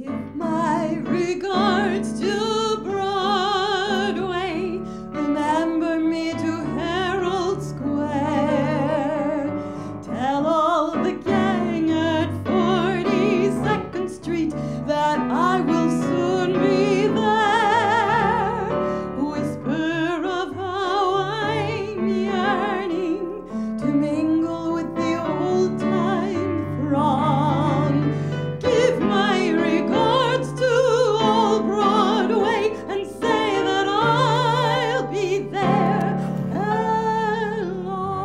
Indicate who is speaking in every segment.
Speaker 1: Give my regards to Broadway. Remember me to Herald Square. Tell all the gang at 42nd Street that I will soon be there. Whisper of how I'm yearning to mingle with the old-time throng. Give my regards to old Broadway and say that I'll be there along.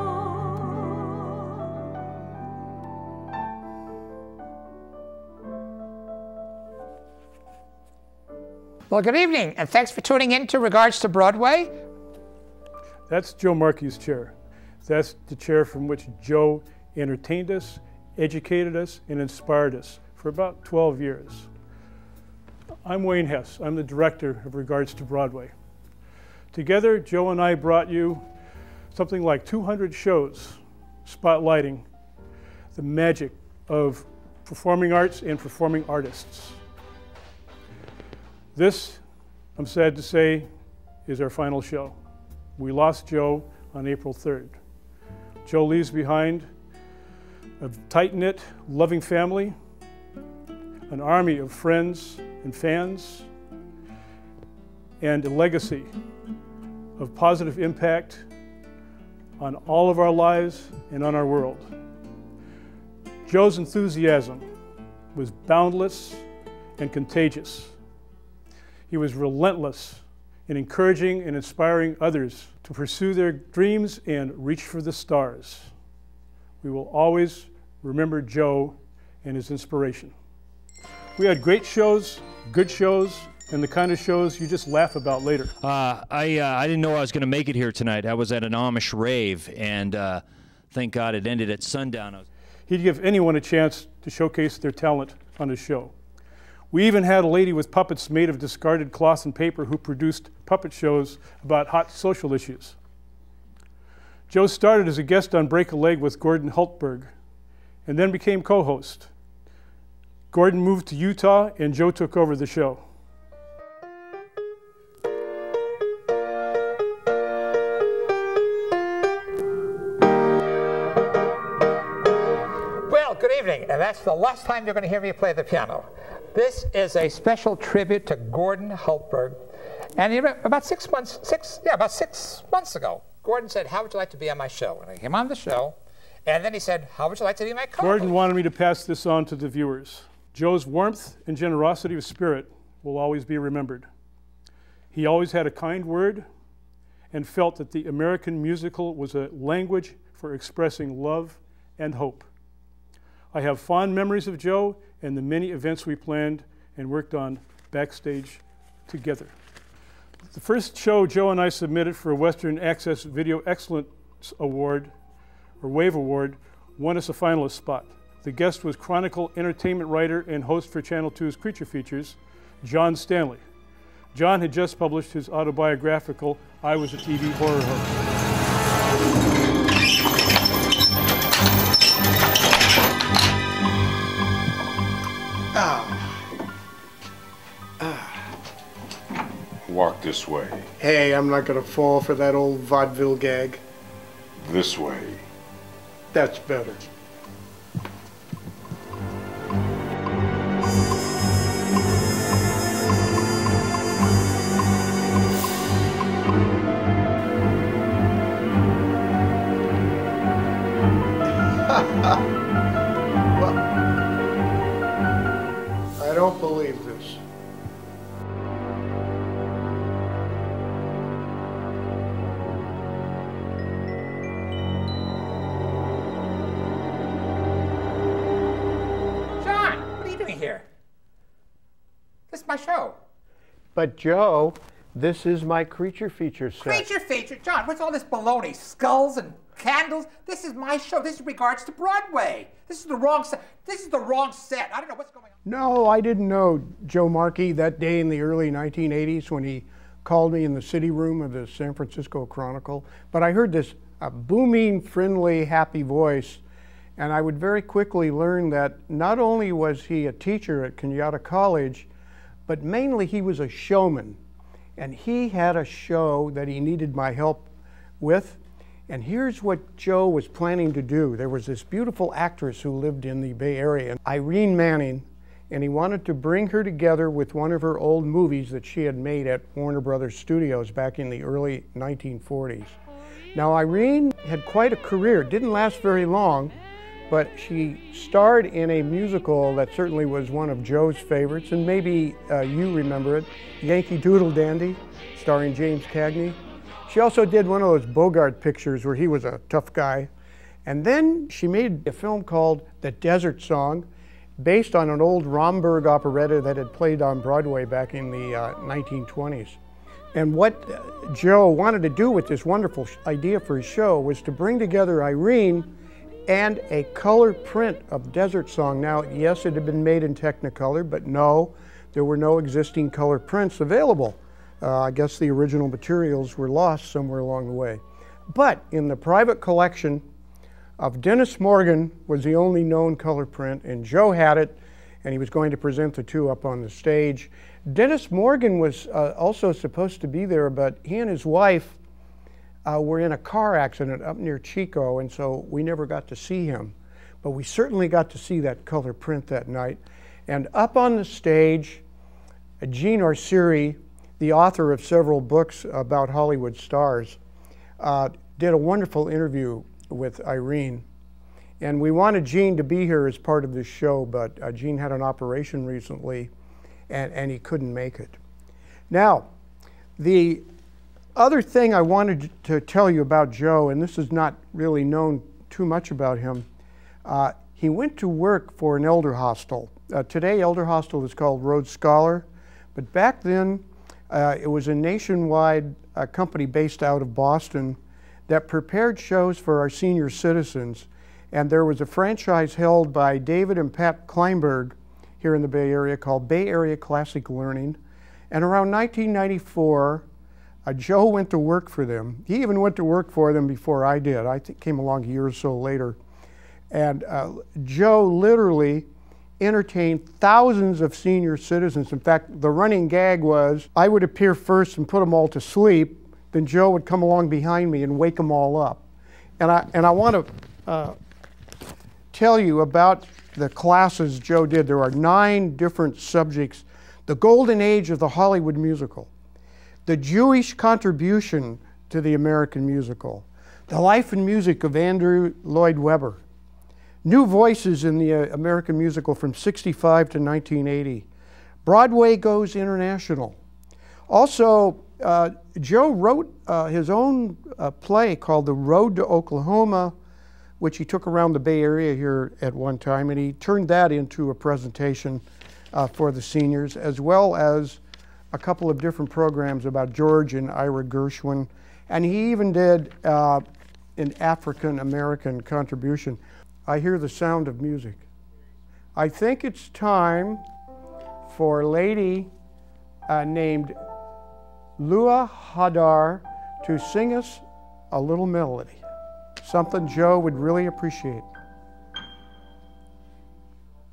Speaker 2: Well, good evening, and thanks for tuning in to Regards to Broadway.
Speaker 3: That's Joe Marchi's chair. That's the chair from which Joe entertained us, educated us, and inspired us for about 12 years. I'm Wayne Hess. I'm the director of Regards to Broadway. Together, Joe and I brought you something like 200 shows spotlighting the magic of performing arts and performing artists. This, I'm sad to say, is our final show. We lost Joe on April 3rd. Joe leaves behind a tight-knit, loving family, an army of friends and fans, and a legacy of positive impact on all of our lives and on our world. Joe's enthusiasm was boundless and contagious. He was relentless in encouraging and inspiring others to pursue their dreams and reach for the stars. We will always remember Joe and his inspiration. We had great shows, good shows, and the kind of shows you just laugh about later.
Speaker 4: I didn't know I was going to make it here tonight. I was at an Amish rave, and thank God it ended at sundown.
Speaker 3: He'd give anyone a chance to showcase their talent on his show. We even had a lady with puppets made of discarded cloth and paper who produced puppet shows about hot social issues. Joe started as a guest on Break a Leg with Gordon Hultberg, and then became co-host. Gordon moved to Utah, and Joe took over the show.
Speaker 2: Well, good evening, and that's the last time you're going to hear me play the piano. This is a special tribute to Gordon Hultberg. And about 6 months ago, Gordon said, "How would you like to be on my show?" And I came on the show, and then he said, "How would you like to be my co-host?"
Speaker 3: Gordon wanted me to pass this on to the viewers. Joe's warmth and generosity of spirit will always be remembered. He always had a kind word and felt that the American musical was a language for expressing love and hope. I have fond memories of Joe and the many events we planned and worked on backstage together. The first show Joe and I submitted for a Western Access Video Excellence Award, or WAVE Award, won us a finalist spot. The guest was Chronicle entertainment writer and host for Channel 2's Creature Features, John Stanley. John had just published his autobiographical, I Was a TV Horror Host.
Speaker 5: Walk this way.
Speaker 6: Hey, I'm not gonna fall for that old vaudeville gag.
Speaker 5: This way.
Speaker 6: That's better. Well, I don't believe this.
Speaker 2: Here. This is my show.
Speaker 6: But Joe, this is my Creature Feature set.
Speaker 2: Creature Feature? John, what's all this baloney? Skulls and candles? This is my show. This is Regards to Broadway. This is the wrong set. This is the wrong set. I don't know what's going on.
Speaker 6: No, I didn't know Joe Marchi that day in the early 1980s when he called me in the city room of the San Francisco Chronicle. But I heard this booming, friendly, happy voice. And I would very quickly learn that not only was he a teacher at Kenyatta College, but mainly he was a showman. And he had a show that he needed my help with. And here's what Joe was planning to do. There was this beautiful actress who lived in the Bay Area, Irene Manning, and he wanted to bring her together with one of her old movies that she had made at Warner Brothers Studios back in the early 1940s. Now, Irene had quite a career. It didn't last very long, but she starred in a musical that certainly was one of Joe's favorites, and maybe you remember it, Yankee Doodle Dandy, starring James Cagney. She also did one of those Bogart pictures where he was a tough guy. And then she made a film called The Desert Song, based on an old Romberg operetta that had played on Broadway back in the 1920s. And what Joe wanted to do with this wonderful idea for his show was to bring together Irene and a color print of Desert Song. Now, yes, it had been made in Technicolor, but no, there were no existing color prints available. I guess the original materials were lost somewhere along the way. But in the private collection of Dennis Morgan was the only known color print, and Joe had it, and he was going to present the two up on the stage. Dennis Morgan was also supposed to be there, but he and his wife were in a car accident up near Chico, and so we never got to see him. But we certainly got to see that color print that night. And up on the stage, Gene Orsiri, the author of several books about Hollywood stars, did a wonderful interview with Irene. And we wanted Gene to be here as part of this show, but Gene had an operation recently, and he couldn't make it. Now, the other thing I wanted to tell you about Joe, and this is not really known too much about him, he went to work for an elder hostel. Today, elder hostel is called Rhodes Scholar, but back then, it was a nationwide company based out of Boston that prepared shows for our senior citizens. And there was a franchise held by David and Pat Kleinberg here in the Bay Area called Bay Area Classic Learning. And around 1994, Joe went to work for them. He even went to work for them before I did. I came along a year or so later. And Joe literally entertained thousands of senior citizens. In fact, the running gag was I would appear first and put them all to sleep, then Joe would come along behind me and wake them all up. And I want to tell you about the classes Joe did. There are 9 different subjects. The golden age of the Hollywood musical, the Jewish contribution to the American musical, the life and music of Andrew Lloyd Webber, new voices in the American musical from '65 to 1980. Broadway goes international. Also, Joe wrote his own play called The Road to Oklahoma, which he took around the Bay Area here at one time, and he turned that into a presentation for the seniors, as well as a couple of different programs about George and Ira Gershwin, and he even did an African-American contribution. I hear the sound of music. I think it's time for a lady named Lua Hadar to sing us a little melody, something Joe would really appreciate.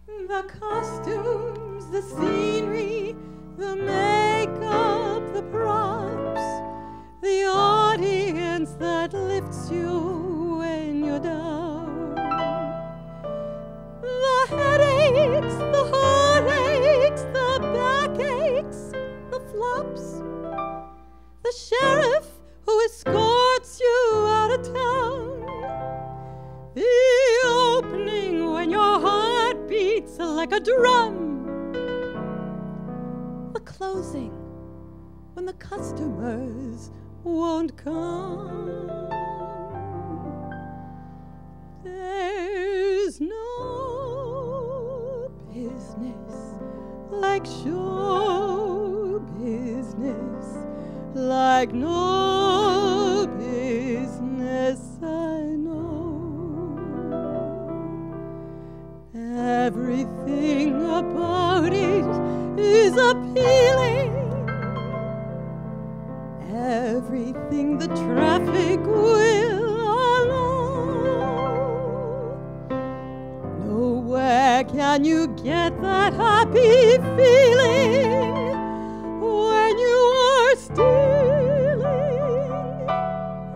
Speaker 1: The costumes, the scenery, the makeup, the props, the audience that lifts you when you're down. The headaches, the heartaches, the backaches, the flops, the sheriff who escorts you out of town, the opening when your heart beats like a drum, the closing when the customers won't come. There's no business like show business, like no business I know. Everything about it is appealing. Everything the traffic will allow. Where can you get that happy feeling when you are stealing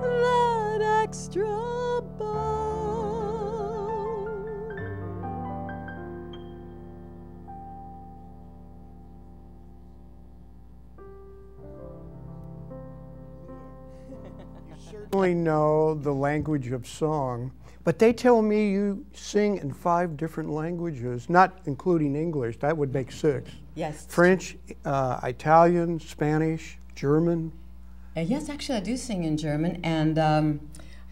Speaker 1: that extra bow?
Speaker 6: Certainly know the language of song, but they tell me you sing in 5 different languages, not including English. That would make 6.
Speaker 7: Yes.
Speaker 6: French, Italian, Spanish, German.
Speaker 7: Yes, actually I do sing in German, and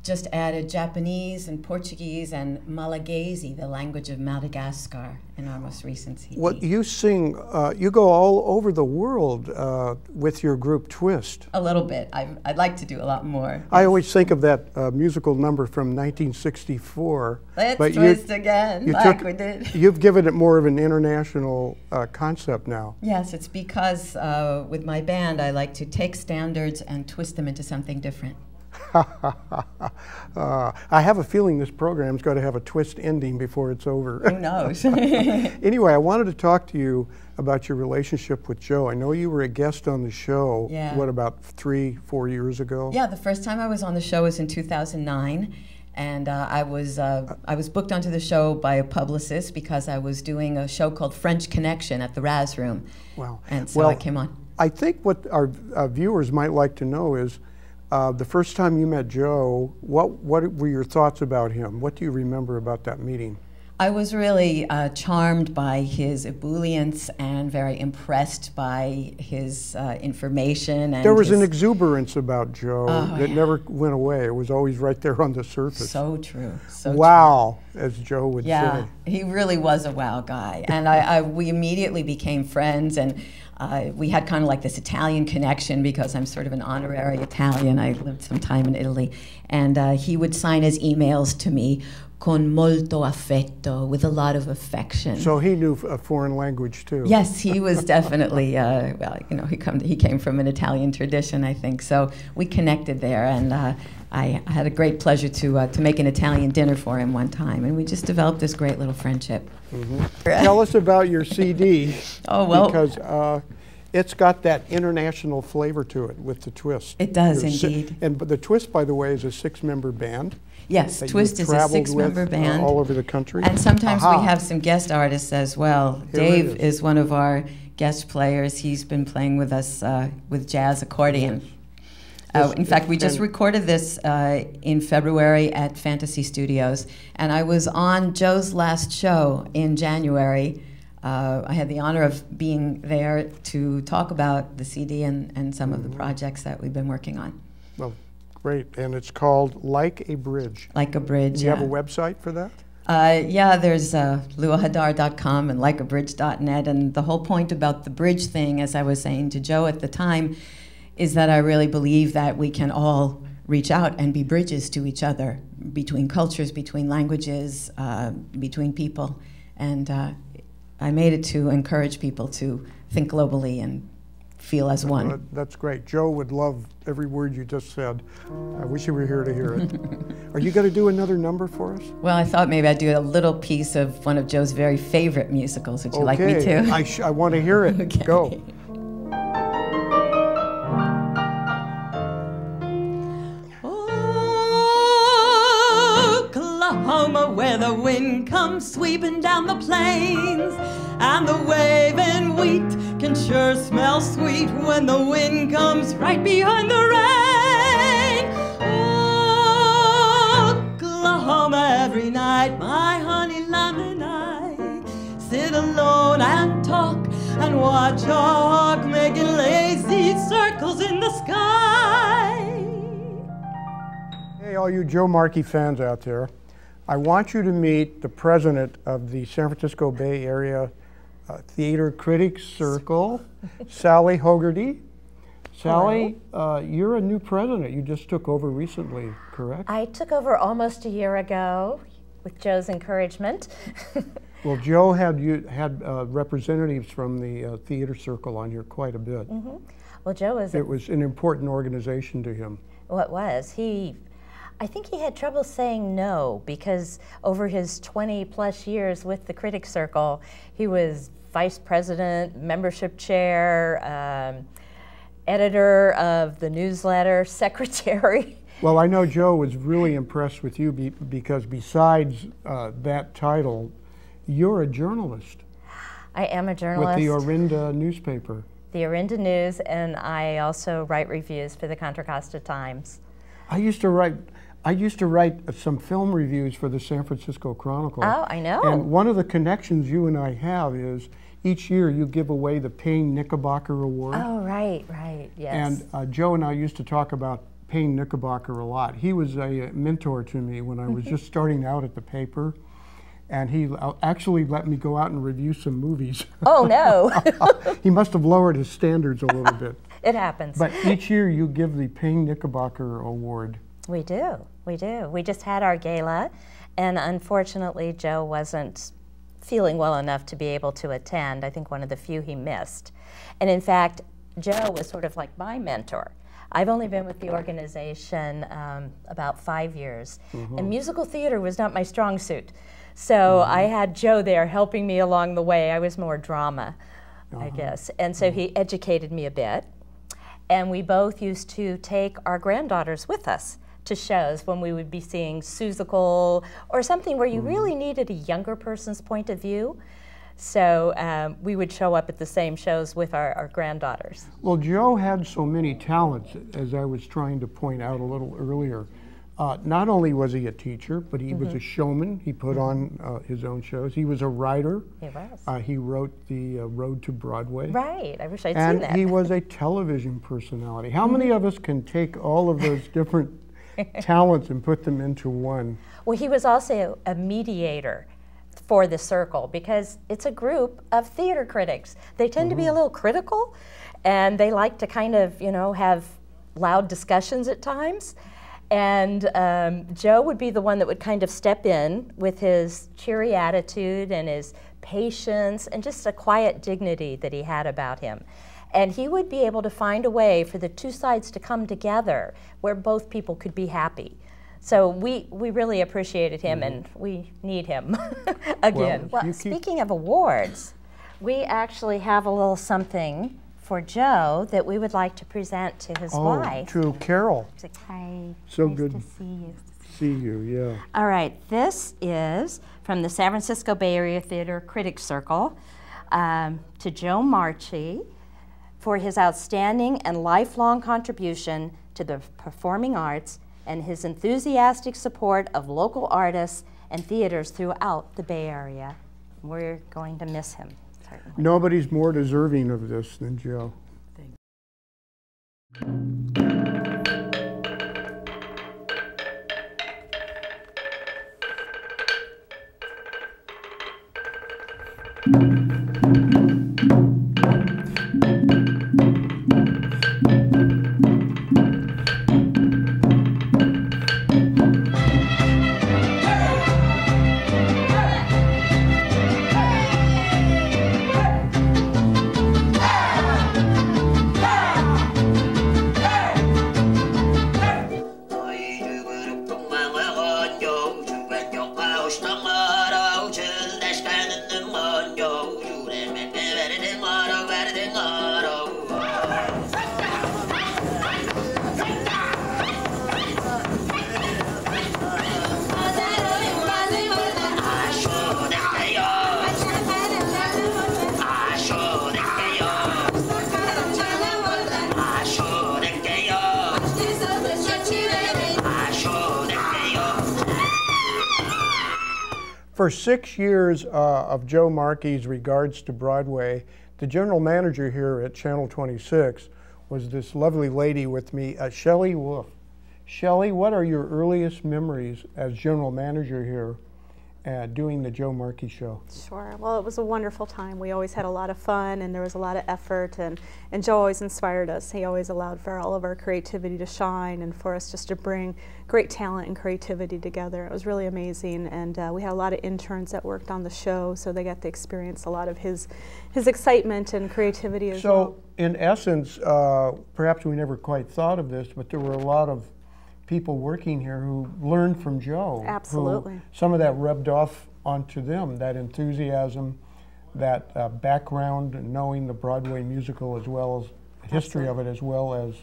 Speaker 7: just added Japanese and Portuguese and Malagasy, the language of Madagascar, in our most recent CD.
Speaker 6: Well, you sing, you go all over the world with your group Twist.
Speaker 7: A little bit. I'd like to do a lot more.
Speaker 6: I always think of that musical number from 1964.
Speaker 7: Let's twist again, like we did.
Speaker 6: You've given it more of an international concept now.
Speaker 7: Yes, it's because with my band I like to take standards and twist them into something different.
Speaker 6: I have a feeling this program's got to have a twist ending before it's over.
Speaker 7: Who knows?
Speaker 6: Anyway, I wanted to talk to you about your relationship with Joe. I know you were a guest on the show, what, about 3-4 years ago?
Speaker 7: Yeah, the first time I was on the show was in 2009. And I was booked onto the show by a publicist because I was doing a show called French Connection at the Raz Room.
Speaker 6: Wow.
Speaker 7: And so I came on.
Speaker 6: I think what our viewers might like to know is, the first time you met Joe, what were your thoughts about him? What do you remember about that meeting?
Speaker 7: I was really charmed by his ebullience and very impressed by his information. And
Speaker 6: there was an exuberance about Joe that never went away. It was always right there on the surface.
Speaker 7: So true. So
Speaker 6: wow, true. As Joe would say.
Speaker 7: Yeah, he really was a wow guy. And we immediately became friends, and we had kind of like this Italian connection because I'm sort of an honorary Italian. I lived some time in Italy. And he would sign his emails to me con molto affetto, with a lot of affection.
Speaker 6: So he knew a foreign language too.
Speaker 7: Yes, he was definitely, well, you know, he came from an Italian tradition, I think. So we connected there, and I had a great pleasure to make an Italian dinner for him one time, and we just developed this great little friendship.
Speaker 6: Mm-hmm. Tell us about your CD.
Speaker 7: Oh, well.
Speaker 6: Because it's got that international flavor to it with the Twist.
Speaker 7: It does, indeed.
Speaker 6: And the Twist, by the way, is a 6-member band.
Speaker 7: Yes, Twist is a 6-member band.
Speaker 6: All over the country.
Speaker 7: And sometimes we have some guest artists as well. Dave is one of our guest players. He's been playing with us with jazz accordion. In fact, we just recorded this in February at Fantasy Studios. And I was on Joe's last show in January. I had the honor of being there to talk about the CD and some of the projects that we've been working on.
Speaker 6: Well, great. And it's called Like a Bridge.
Speaker 7: Like a Bridge,
Speaker 6: Do you have a website for that?
Speaker 7: Yeah, there's luahadar.com and likeabridge.net. And the whole point about the bridge thing, as I was saying to Joe at the time, is that I really believe that we can all reach out and be bridges to each other, between cultures, between languages, between people. And I made it to encourage people to think globally and feel as one.
Speaker 6: That's great. Joe would love every word you just said. I wish you were here to hear it. Are you going to do another number for us?
Speaker 7: Well, I thought maybe I'd do a little piece of one of Joe's very favorite musicals. Would you like me to?
Speaker 6: I want to hear it.
Speaker 7: Okay.
Speaker 6: Go.
Speaker 1: Oklahoma, where the wind comes sweeping down the plains, and the waving wheat can sure smell sweet when the wind comes right behind the rain. Oklahoma, every night my honey lamb and I sit alone and talk and watch a hawk making lazy circles in the sky.
Speaker 6: Hey, all you Joe Marchi fans out there. I want you to meet the president of the San Francisco Bay Area Theater Critics Circle, Shelley Hogarty. Shelley, you're a new president. You just took over recently, correct?
Speaker 8: I took over almost a year ago with Joe's encouragement.
Speaker 6: Well, Joe had representatives from the Theater Circle on here quite a bit.
Speaker 8: Mm-hmm. Well, Joe was...
Speaker 6: It was an important organization to him.
Speaker 8: Well, it was. I think he had trouble saying no because over his 20-plus years with the Critics Circle, he was vice president, membership chair, editor of the newsletter, secretary.
Speaker 6: Well, I know Joe was really impressed with you because besides that title, you're a journalist.
Speaker 8: I am a journalist.
Speaker 6: With the Orinda newspaper.
Speaker 8: The Orinda News, and I also write reviews for the Contra Costa Times.
Speaker 6: I used to write some film reviews for the San Francisco Chronicle.
Speaker 8: Oh, I know.
Speaker 6: And one of the connections you and I have is each year you give away the Payne Knickerbocker Award.
Speaker 8: Oh, right, yes.
Speaker 6: And Joe and I used to talk about Payne Knickerbocker a lot. He was a mentor to me when I was just starting out at the paper. And he actually let me go out and review some movies.
Speaker 8: Oh, no.
Speaker 6: He must have lowered his standards a little bit.
Speaker 8: It happens.
Speaker 6: But each year you give the Payne Knickerbocker Award.
Speaker 8: We do. We just had our gala, and unfortunately Joe wasn't feeling well enough to be able to attend. I think one of the few he missed. And in fact, Joe was sort of like my mentor. I've only been with the organization about 5 years, and musical theater was not my strong suit. So I had Joe there helping me along the way. I was more drama, I guess. And so he educated me a bit. And we both used to take our granddaughters with us to shows when we would be seeing Seussical or something where you really needed a younger person's point of view. So we would show up at the same shows with our granddaughters.
Speaker 6: Well, Joe had so many talents, as I was trying to point out a little earlier. Not only was he a teacher, but he was a showman. He put on his own shows. He was a writer.
Speaker 8: He was.
Speaker 6: He wrote the Road to Broadway.
Speaker 8: Right. I wish I'd seen that.
Speaker 6: And he was a television personality. How many of us can take all of those different talents and put them into one?
Speaker 8: Well, he was also a mediator for the Circle because it's a group of theater critics. They tend to be a little critical, and they like to kind of, have loud discussions at times. And Joe would be the one that would kind of step in with his cheery attitude and his patience and just a quiet dignity that he had about him. And he would be able to find a way for the two sides to come together where both people could be happy. So we really appreciated him, and we need him again. Well, speaking of awards, we actually have a little something for Joe that we would like to present to his wife.
Speaker 6: To Carol.
Speaker 8: Hi.
Speaker 6: So
Speaker 8: nice
Speaker 6: good
Speaker 8: to see you.
Speaker 6: See you, yeah.
Speaker 8: All right, this is from the San Francisco Bay Area Theater Critics Circle to Joe Marchi for his outstanding and lifelong contribution to the performing arts and his enthusiastic support of local artists and theaters throughout the Bay Area. We're going to miss him. Certainly.
Speaker 6: Nobody's more deserving of this than Joe. For 6 years of Joe Marchi's Regards to Broadway, the general manager here at Channel 26 was this lovely lady with me, Shelley Wolf. Shelley, what are your earliest memories as general manager here doing the Joe Marchi show?
Speaker 9: Sure. Well, it was a wonderful time. We always had a lot of fun, and there was a lot of effort, and Joe always inspired us. He always allowed for all of our creativity to shine and for us just to bring great talent and creativity together. It was really amazing, and we had a lot of interns that worked on the show, so they got to experience a lot of his excitement and creativity as well.
Speaker 6: So, in essence, perhaps we never quite thought of this, but there were a lot of people working here who learned from Joe.
Speaker 9: Absolutely.
Speaker 6: Some of that rubbed off onto them, that enthusiasm, that background, knowing the Broadway musical as well as history of it as well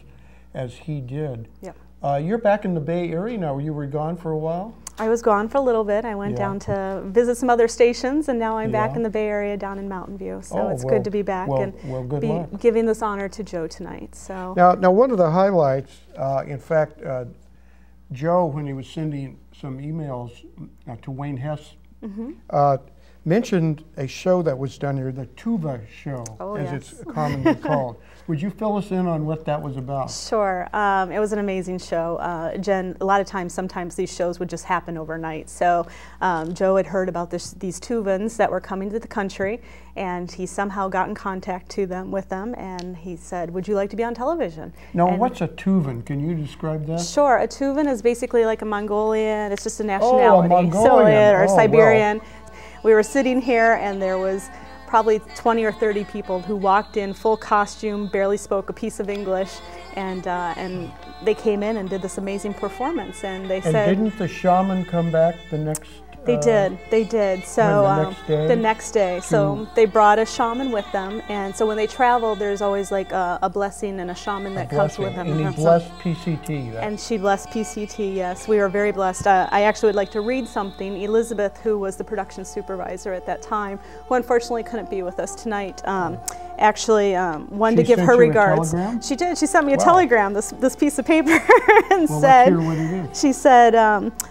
Speaker 6: as he did.
Speaker 9: Yep.
Speaker 6: You're back in the Bay Area now. You were gone for a while?
Speaker 9: I was gone for a little bit. I went down to visit some other stations, and now I'm back in the Bay Area down in Mountain View. So it's good to be back and be giving this honor to Joe tonight. So
Speaker 6: now one of the highlights, in fact, Joe, when he was sending some emails to Wayne Hess, mentioned a show that was done here, the Tuba Show, as it's commonly called. Would you fill us in on what that was about?
Speaker 9: Sure. It was an amazing show. Jen, a lot of times, sometimes these shows would just happen overnight. So Joe had heard about these Tuvans that were coming to the country, and he somehow got in contact with them, and he said, would you like to be on television?
Speaker 6: Now, what's a Tuvan? Can you describe that?
Speaker 9: Sure. A Tuvan is basically like a Mongolian. It's just a nationality.
Speaker 6: Oh, a Mongolian.
Speaker 9: Or Siberian. Well. We were sitting here, and there was probably 20 or 30 people who walked in full costume, barely spoke a piece of English, and they came in and did this amazing performance. And they said,
Speaker 6: didn't the shaman come back the next?
Speaker 9: They did. So the next day. So they brought a shaman with them, and so when they travel, there's always like a blessing and a shaman that comes with them.
Speaker 6: And he blessed PCT.
Speaker 9: And she blessed PCT. Yes, we were very blessed. I actually would like to read something. Elizabeth, who was the production supervisor at that time, who unfortunately couldn't be with us tonight, actually wanted to give her regards. She did. She sent me a telegram, this piece of paper, and said,
Speaker 6: let's hear what it is.
Speaker 9: She said,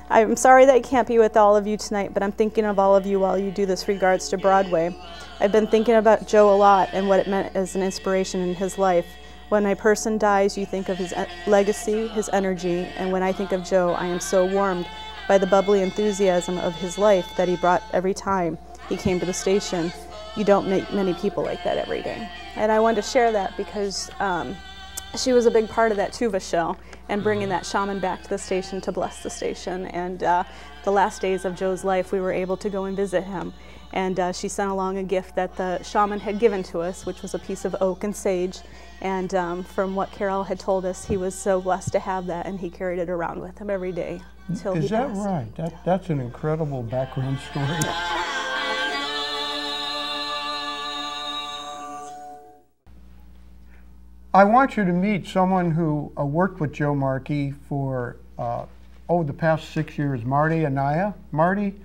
Speaker 9: I'm sorry that I can't be with all of you tonight, but I'm thinking of all of you while you do this regards to Broadway. I've been thinking about Joe a lot and what it meant as an inspiration in his life. When a person dies, you think of his legacy, his energy, and when I think of Joe, I am so warmed by the bubbly enthusiasm of his life that he brought every time he came to the station. You don't meet many people like that every day. And I wanted to share that because she was a big part of that Tuva show and bringing that shaman back to the station to bless the station. And the last days of Joe's life, we were able to go and visit him. And she sent along a gift that the shaman had given to us, which was a piece of oak and sage. And from what Carol had told us, he was so blessed to have that, and he carried it around with him every day until he passed.
Speaker 6: Is that right? That's an incredible background story. I want you to meet someone who worked with Joe Marchi for the past 6 years, Marty Anaya. Marty,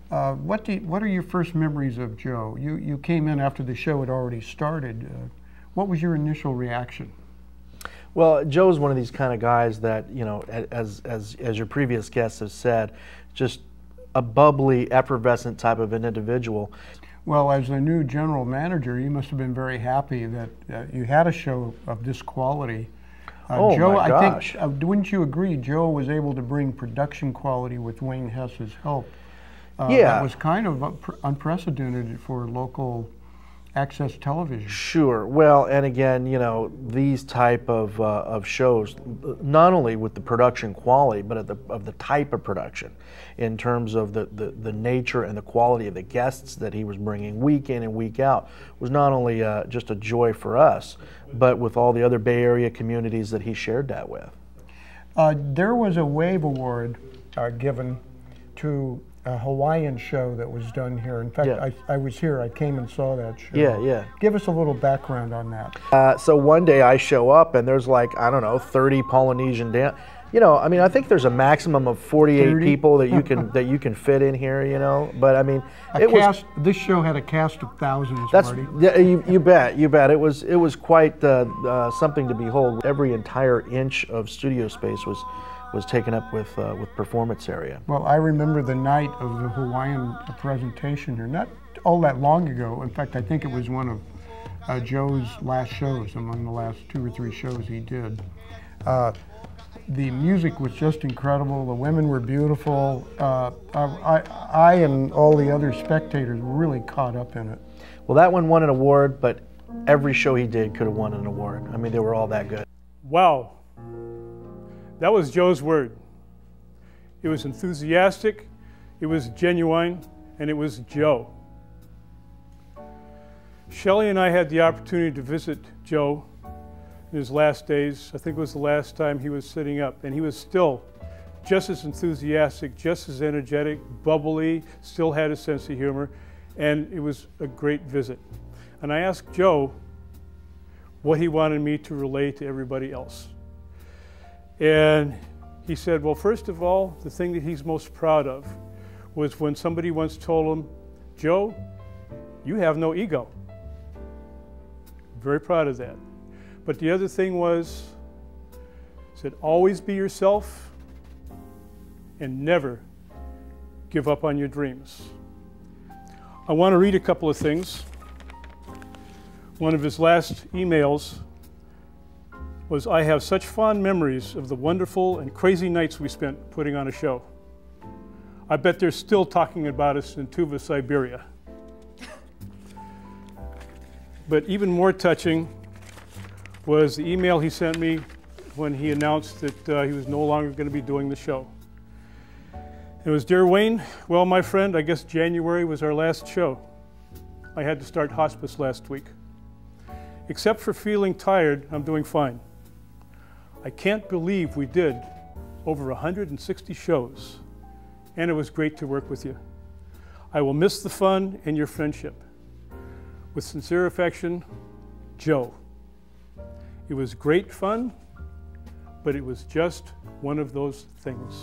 Speaker 6: what are your first memories of Joe? You came in after the show had already started. What was your initial reaction?
Speaker 10: Well, Joe's one of these kind of guys that, you know, as your previous guests have said, just a bubbly, effervescent type of an individual.
Speaker 6: Well, as the new general manager, you must have been very happy that you had a show of this quality. Joe,
Speaker 10: my gosh.
Speaker 6: I think, wouldn't you agree, Joe was able to bring production quality with Wayne Hess's help? That was kind of unprecedented for local access television.
Speaker 10: Sure. Well, and again, you know, these type of shows, not only with the production quality, but of the type of production, in terms of the nature and the quality of the guests that he was bringing week in and week out, was not only just a joy for us, but with all the other Bay Area communities that he shared that with.
Speaker 6: There was a WAVE award given to a Hawaiian show that was done here. In fact, I was here. I came and saw that show.
Speaker 10: Yeah.
Speaker 6: Give us a little background on that.
Speaker 10: So one day I show up and there's like, I don't know, 30 Polynesian dance. You know, I mean, I think there's a maximum of 48 30? People that you can fit in here. You know, but I mean,
Speaker 6: this show had a cast of thousands. Marty.
Speaker 10: Yeah, you bet. It was quite something to behold. Every entire inch of studio space was taken up with performance area.
Speaker 6: Well, I remember the night of the Hawaiian presentation here, not all that long ago. In fact, I think it was one of Joe's last shows, among the last 2 or 3 shows he did. The music was just incredible. The women were beautiful. I and all the other spectators were really caught up in it.
Speaker 10: Well, that one won an award, but every show he did could have won an award. I mean, they were all that good.
Speaker 3: Wow. That was Joe's word. It was enthusiastic, it was genuine, and it was Joe. Shelley and I had the opportunity to visit Joe in his last days. I think it was the last time he was sitting up, and he was still just as enthusiastic, just as energetic, bubbly, still had a sense of humor, and it was a great visit. And I asked Joe what he wanted me to relay to everybody else. And he said, well, first of all, the thing that he's most proud of was when somebody once told him, Joe, you have no ego. Very proud of that. But the other thing was, he said, always be yourself and never give up on your dreams. I want to read a couple of things. One of his last emails was, I have such fond memories of the wonderful and crazy nights we spent putting on a show. I bet they're still talking about us in Tuva, Siberia. But even more touching was the email he sent me when he announced that he was no longer going to be doing the show. It was, Dear Wayne, well, my friend, I guess January was our last show. I had to start hospice last week. Except for feeling tired, I'm doing fine. I can't believe we did over 160 shows, and it was great to work with you. I will miss the fun and your friendship. With sincere affection, Joe. It was great fun, but it was just one of those things.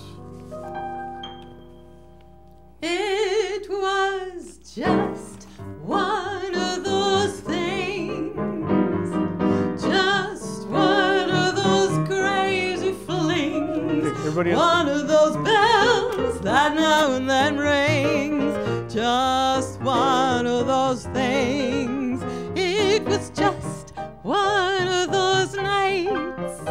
Speaker 1: It was just one of those things, just one of those crazy flings, one of those bells that now and then rings, just one of those things. It was just one of those nights,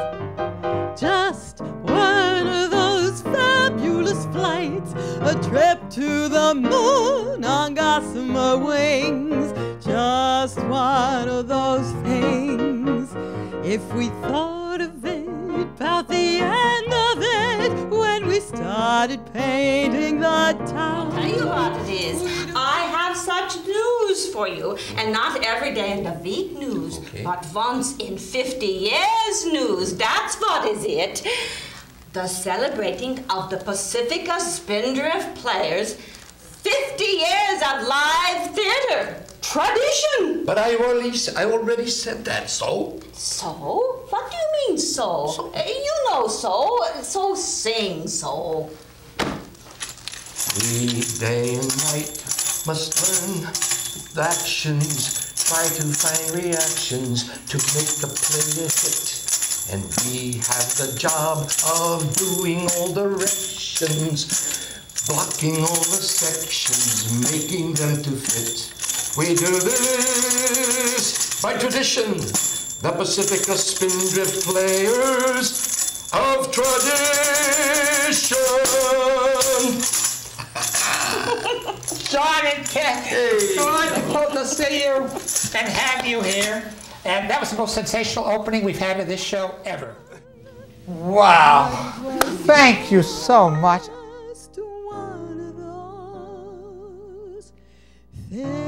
Speaker 1: just one of those fabulous flights, a trip to the moon on gossamer wings, just one of those things. If we thought of it about the end of it when we started painting the town.
Speaker 11: I'll tell you what it is. I have such news for you, and not every day in the week news, but once in 50 years news. That's what is it. The celebrating of the Pacifica Spindrift Players' 50 years of live theater tradition.
Speaker 12: But I already said that, so?
Speaker 11: So? What do you mean, so? You know so. So sing, so.
Speaker 12: We, day and night, must learn the actions, try to find reactions to make the play a hit. And we have the job of doing all directions, blocking all the sections, making them to fit. We do this by tradition, the Pacifica Spindrift Players of tradition.
Speaker 2: John and Ken, so wonderful to see you and have you here. And that was the most sensational opening we've had of this show ever. Wow. Thank you so much.
Speaker 1: Just one of those things.